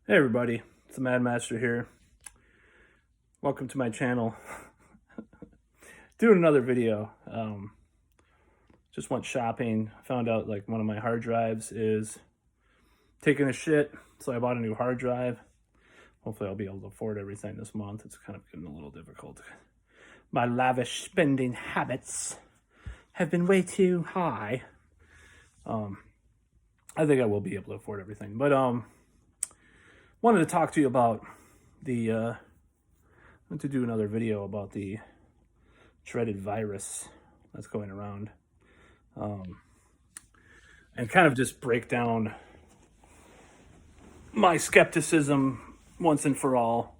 Hey everybody, it's the Mad Master here. Welcome to my channel. Doing another video. Just went shopping. Found out like one of my hard drives is taking a shit, so I bought a new hard drive. Hopefully I'll be able to afford everything this month. It's kind of getting a little difficult. My lavish spending habits have been way too high. I think I will be able to afford everything, but wanted to talk to you about the to do another video about the dreaded virus that's going around, and kind of just break down my skepticism once and for all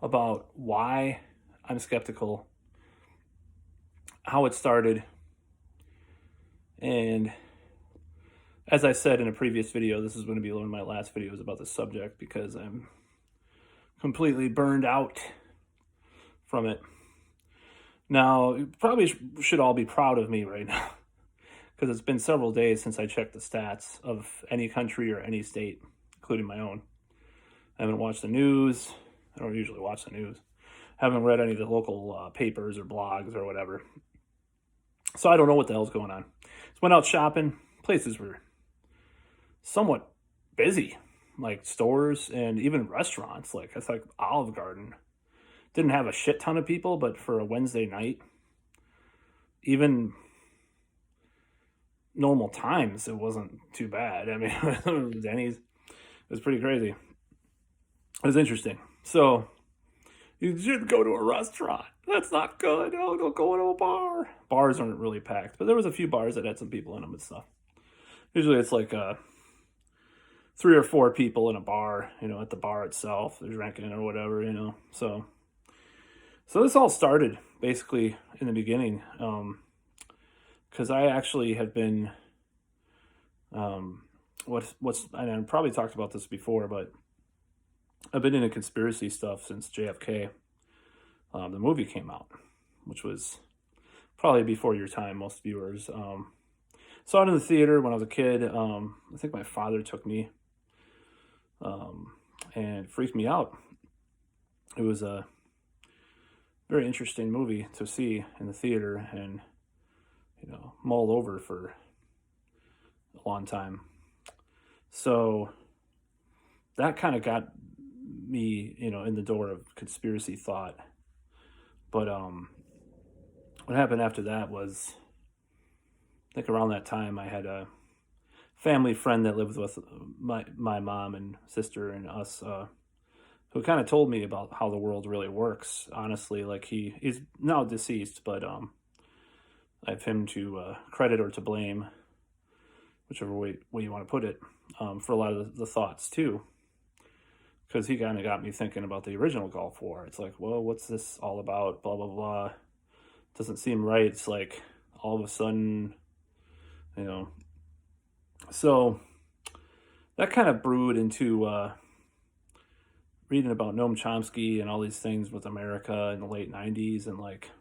about why I'm skeptical, how it started, and as I said in a previous video, this is going to be one of my last videos about this subject because I'm completely burned out from it. Now, you probably should all be proud of me right now because it's been several days since I checked the stats of any country or any state, including my own. I haven't watched the news. I don't usually watch the news. I haven't read any of the local papers or blogs or whatever. So I don't know what the hell's going on. Just went out shopping. Places were somewhat busy, like stores and even restaurants. Like it's like Olive Garden didn't have a shit ton of people, but for a Wednesday night, even normal times, it wasn't too bad. I mean, Denny's, it was pretty crazy. It was interesting. So you should go to a restaurant. That's not good. Oh, don't go to a bar. Bars aren't really packed, but there was a few bars that had some people in them and stuff. Usually it's like 3 or 4 people in a bar, at the bar itself. They're drinking or whatever, So this all started basically in the beginning, because I actually have been, and I've probably talked about this before, but I've been into conspiracy stuff since JFK, the movie came out, which was probably before your time, most viewers. Saw it in the theater when I was a kid. I think my father took me, and it freaked me out. It was a very interesting movie to see in the theater and, mull over for a long time. So that kind of got me, in the door of conspiracy thought. But what happened after that was, I think around that time I had a family friend that lived with my mom and sister and us, who kind of told me about how the world really works. Honestly, like he's now deceased, but I have him to credit or to blame, whichever way you want to put it, for a lot of the thoughts too. Because he kind of got me thinking about the original Gulf War. It's like, well, what's this all about? Blah, blah, blah. Doesn't seem right. It's like all of a sudden, So that kind of brewed into reading about Noam Chomsky and all these things with America in the late 90s and like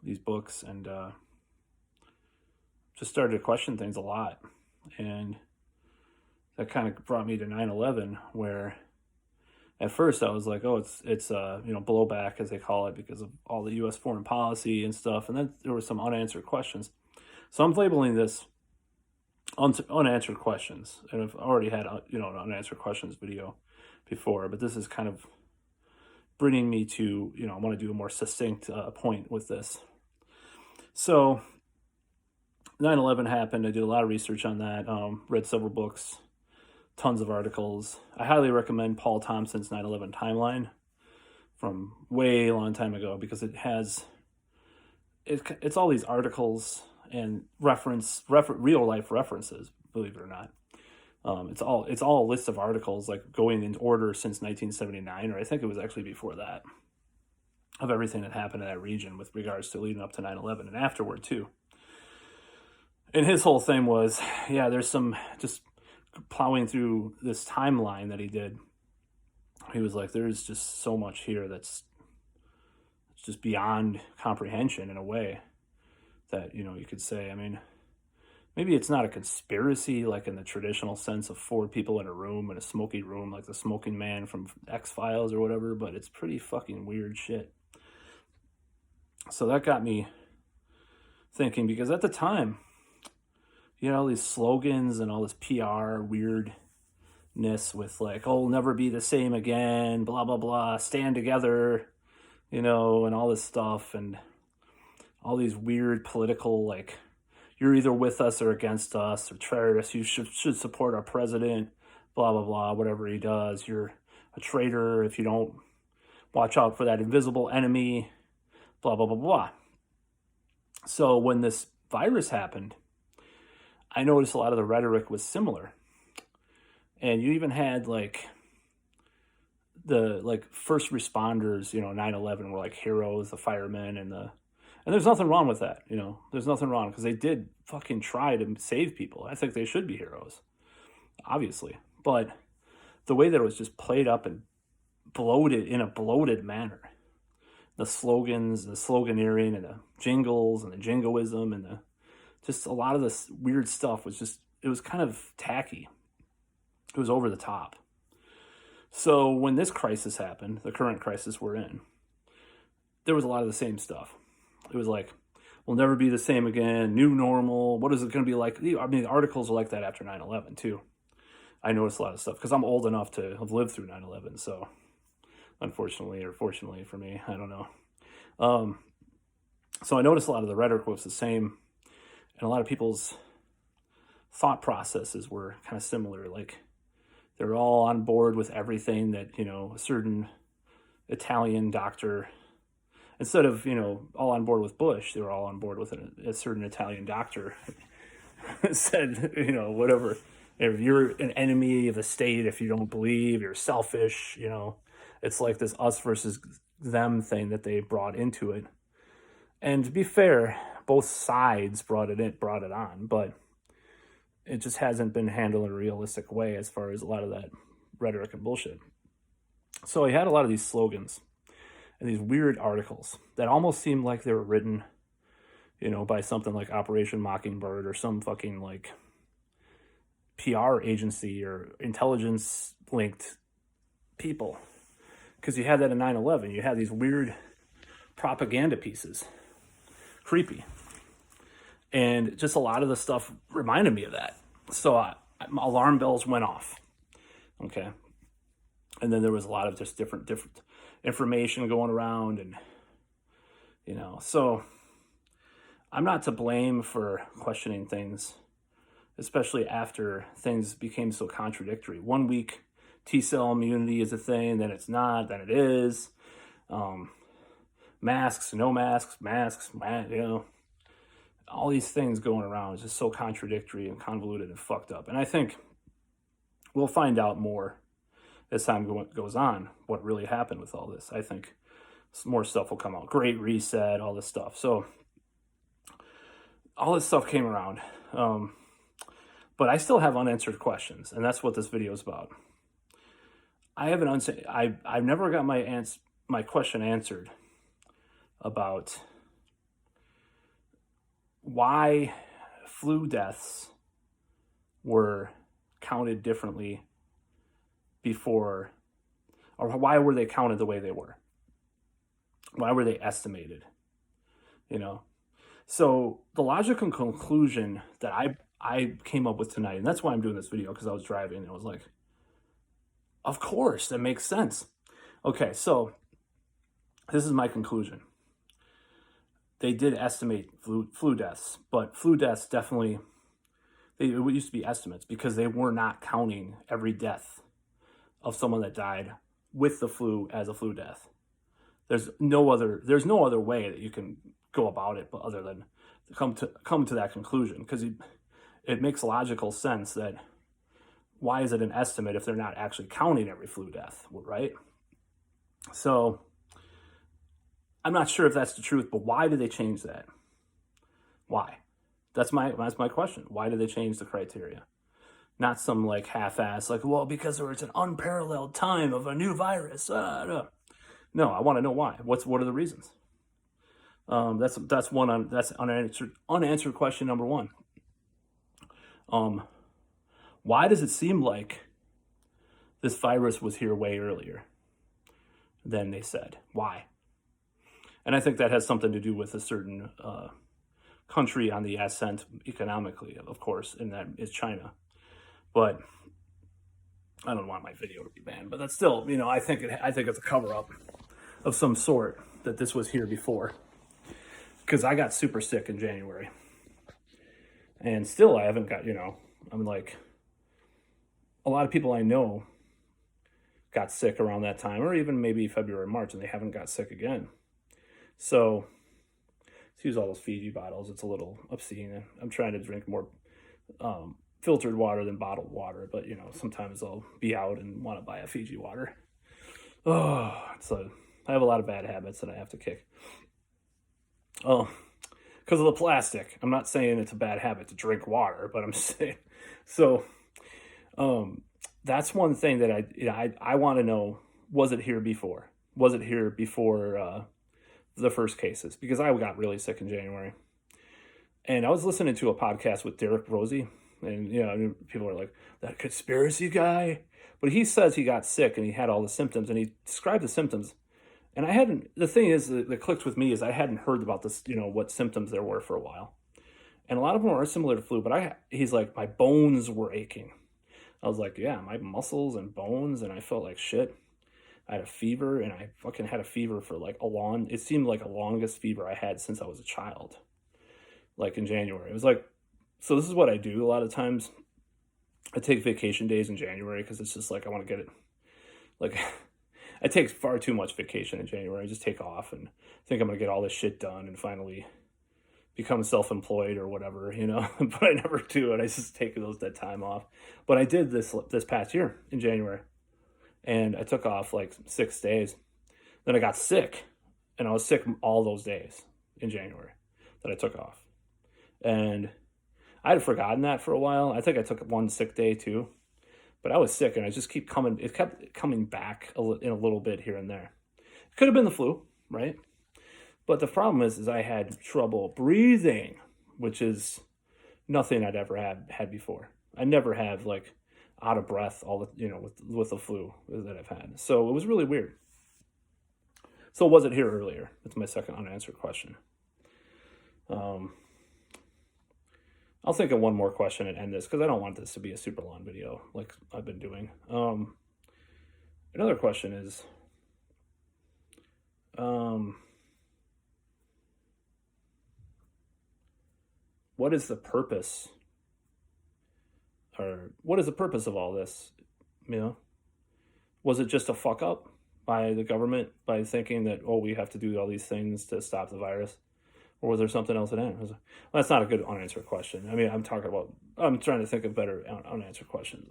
these books, and just started to question things a lot. And that kind of brought me to 9/11, where at first I was like, oh, it's blowback, as they call it, because of all the U.S. foreign policy and stuff. And then there were some unanswered questions. So I'm labeling this unanswered questions. And I've already had, an unanswered questions video before, but this is kind of bringing me to, I want to do a more succinct point with this. So 9/11 happened. I did a lot of research on that, read several books, tons of articles. I highly recommend Paul Thompson's 9/11 timeline from way long time ago, because it's all these articles and real life references, believe it or not. It's all a list of articles, like going in order since 1979, or I think it was actually before that, of everything that happened in that region with regards to leading up to 9/11 and afterward too. And his whole thing was, there's some, just plowing through this timeline that he did, he was like, there's just so much here that's just beyond comprehension in a way that, you could say, I mean, maybe it's not a conspiracy like in the traditional sense of 4 people in a room, in a smoky room, like the smoking man from X-Files or whatever, but it's pretty fucking weird shit. So that got me thinking, because at the time, you know, all these slogans and all this PR weirdness with like, oh, we'll never be the same again, blah, blah, blah, stand together, you know, and all this stuff, and all these weird political, like, you're either with us or against us, or terrorists, you should support our president, blah, blah, blah, whatever he does. You're a traitor if you don't watch out for that invisible enemy, blah, blah, blah, blah. So when this virus happened, I noticed a lot of the rhetoric was similar. And you even had like the first responders, you know, 9/11 were like heroes, the firemen and there's nothing wrong with that, you know. There's nothing wrong, because they did fucking try to save people. I think they should be heroes, obviously. But the way that it was just played up and bloated in a bloated manner, the slogans, the sloganeering, and the jingles and the jingoism and just a lot of this weird stuff was just, it was kind of tacky. It was over the top. So when this crisis happened, the current crisis we're in, there was a lot of the same stuff. It was like, we'll never be the same again, new normal, what is it going to be like? I mean, the articles were like that after 9/11 too. I noticed a lot of stuff, because I'm old enough to have lived through 9/11, so unfortunately or fortunately for me, I don't know. So I noticed a lot of the rhetoric was the same, and a lot of people's thought processes were kind of similar. Like, they're all on board with everything that, you know, a certain Italian doctor, instead of, you know, all on board with Bush, they were all on board with a certain Italian doctor said, you know, whatever, if you're an enemy of the state, if you don't believe, you're selfish, you know. It's like this us versus them thing that they brought into it. And to be fair, both sides brought it on, but it just hasn't been handled in a realistic way as far as a lot of that rhetoric and bullshit. So he had a lot of these slogans and these weird articles that almost seemed like they were written, you know, by something like Operation Mockingbird or some fucking like PR agency or intelligence linked people. Because you had that in 9/11. You had these weird propaganda pieces. Creepy. And just a lot of the stuff reminded me of that. So alarm bells went off. Okay. And then there was a lot of just different information going around, and, you know, so I'm not to blame for questioning things, especially after things became so contradictory. 1 week, T-cell immunity is a thing, then it's not, then it is. Masks, no masks, you know, all these things going around is just so contradictory and convoluted and fucked up. And I think we'll find out more as time goes on what really happened with all this. I think more stuff will come out. Great Reset, all this stuff. So all this stuff came around. But I still have unanswered questions, and that's what this video is about. I haven't I've never got my question answered about why flu deaths were counted differently before, or why were they counted the way they were? Why were they estimated? You know? So the logical conclusion that I came up with tonight, and that's why I'm doing this video, because I was driving and I was like, of course, that makes sense. Okay, so this is my conclusion. They did estimate flu deaths, but flu deaths definitely, it used to be estimates, because they were not counting every death of someone that died with the flu as a flu death. There's no other way that you can go about it, but other than come to that conclusion, because it makes logical sense that why is it an estimate if they're not actually counting every flu death, right? So I'm not sure if that's the truth, but why did they change that? Why? That's my question. Why did they change the criteria? Not some like half-ass, like, well, because it's an unparalleled time of a new virus. No, I want to know why. What are the reasons? That's unanswered question number one. Um, why does it seem like this virus was here way earlier than they said? Why? And I think that has something to do with a certain country on the ascent economically, of course, and that is China. But I don't want my video to be banned, but that's still, I think it's a cover up of some sort that this was here before. Because I got super sick in January, and still I haven't got, I'm like, a lot of people I know got sick around that time, or even maybe February, March, and they haven't got sick again. So let's use all those Fiji bottles. It's a little obscene. I'm trying to drink more filtered water than bottled water, but sometimes I'll be out and want to buy a Fiji water. I have a lot of bad habits that I have to kick. Oh, because of the plastic. I'm not saying it's a bad habit to drink water, but I'm saying so. That's one thing that I want to know. Was it here before? Was it here before the first cases? Because I got really sick in January, and I was listening to a podcast with Derek Rosie, and people are like, that conspiracy guy, but he says he got sick and he had all the symptoms, and he described the symptoms. And I hadn't, the thing is that clicked with me is I hadn't heard about this, what symptoms there were for a while. And a lot of them are similar to flu, but he's like, my bones were aching. I was like, yeah, my muscles and bones, and I felt like shit. I had a fever, and I fucking had a fever for like it seemed like the longest fever I had since I was a child, like in January. It was like, so this is what I do a lot of times. I take vacation days in January because it's just like, I want to get it, like, I take far too much vacation in January. I just take off and think I'm going to get all this shit done and finally become self-employed or whatever, but I never do. And I just take that time off. But I did this past year in January, and I took off like 6 days. Then I got sick, and I was sick all those days in January that I took off. And I had forgotten that for a while. I think I took one sick day too. But I was sick, and I just it kept coming back in a little bit here and there. It could have been the flu, right? But the problem is I had trouble breathing, which is nothing I'd ever had before. I never have like out of breath with the flu that I've had. So it was really weird. So was it here earlier? That's my second unanswered question. I'll think of one more question and end this because I don't want this to be a super long video like I've been doing. Another question is, what is the purpose, or what is the purpose of all this? Was it just a fuck up by the government by thinking that, we have to do all these things to stop the virus? Or was there something else in it? Well, that's not a good unanswered question. I mean, I'm trying to think of better unanswered questions.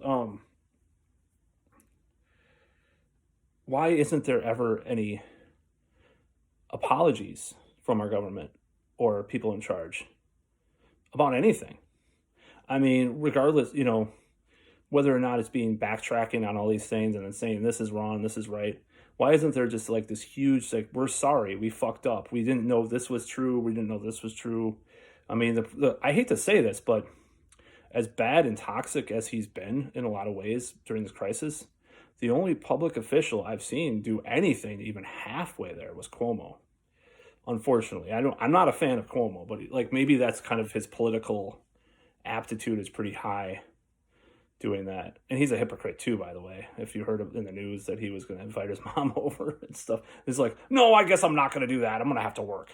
Why isn't there ever any apologies from our government or people in charge about anything? I mean, regardless, whether or not it's being backtracking on all these things and then saying this is wrong, this is right. Why isn't there just like this huge, like, we're sorry, we fucked up. We didn't know this was true. We didn't know this was true. I mean, I hate to say this, but as bad and toxic as he's been in a lot of ways during this crisis, the only public official I've seen do anything even halfway there was Cuomo. Unfortunately, I'm not a fan of Cuomo, but like maybe that's kind of his political aptitude is pretty high doing that. And he's a hypocrite too, by the way. If you heard in the news that he was going to invite his mom over and stuff, it's like, no, I guess I'm not going to do that. I'm going to have to work.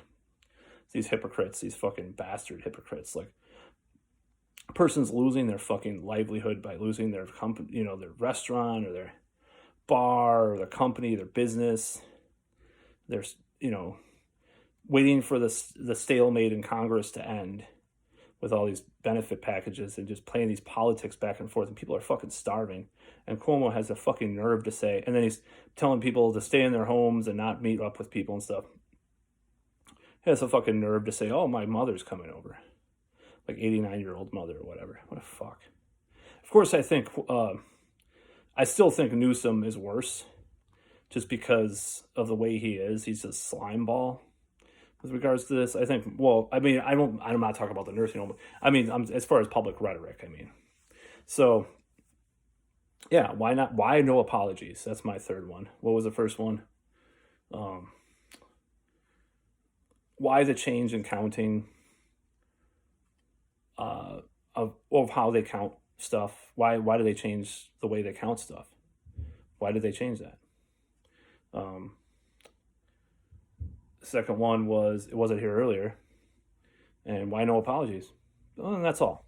These hypocrites, these fucking bastard hypocrites, like a person's losing their fucking livelihood by losing their company, their restaurant or their bar or their company, their business. There's, waiting for the stalemate in Congress to end with all these benefit packages and just playing these politics back and forth, and people are fucking starving. And Cuomo has the fucking nerve to say, and then he's telling people to stay in their homes and not meet up with people and stuff. He has the fucking nerve to say, oh, my mother's coming over. Like 89-year-old mother or whatever. What a fuck. Of course, I still think Newsom is worse just because of the way he is. He's a slime ball. with regards to this. I think, well, I mean, I'm not talking about the nursing home. I mean, as far as public rhetoric, I mean. So, yeah, why not? Why no apologies? That's my third one. What was the first one? Um, why the change in counting of how they count stuff? Why do they change the way they count stuff? Why did they change that? Um, Second one was, it wasn't here earlier, and why no apologies? Well, and that's all.